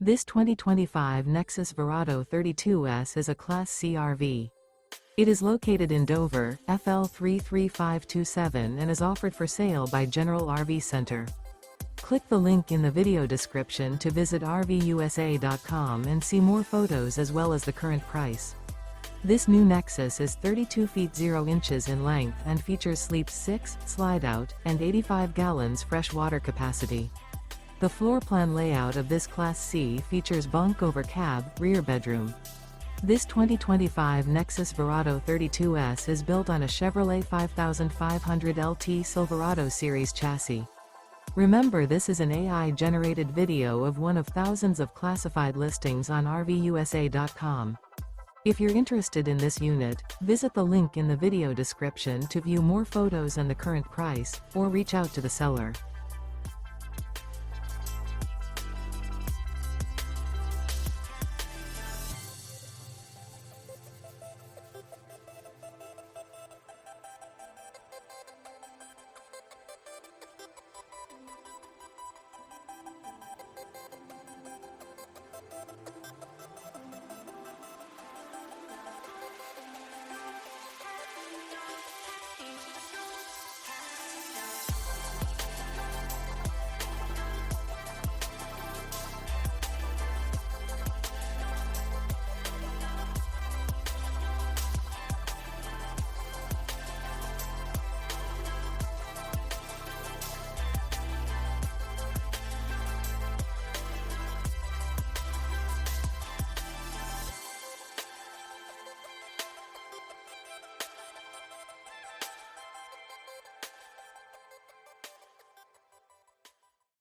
This 2025 Nexus Verrado 32S is a Class C RV. It is located in Dover, FL 33527 and is offered for sale by General RV Center. Click the link in the video description to visit RVUSA.com and see more photos as well as the current price. This new Nexus is 32 feet 0 inches in length and features Sleep 6, Slideout, and 85 gallons fresh water capacity. The floor plan layout of this Class C features bunk over cab, rear bedroom. This 2025 Nexus Verrado 32S is built on a Chevrolet 5500 LT Silverado Series chassis. Remember, this is an AI-generated video of one of thousands of classified listings on RVUSA.com. If you're interested in this unit, visit the link in the video description to view more photos and the current price, or reach out to the seller.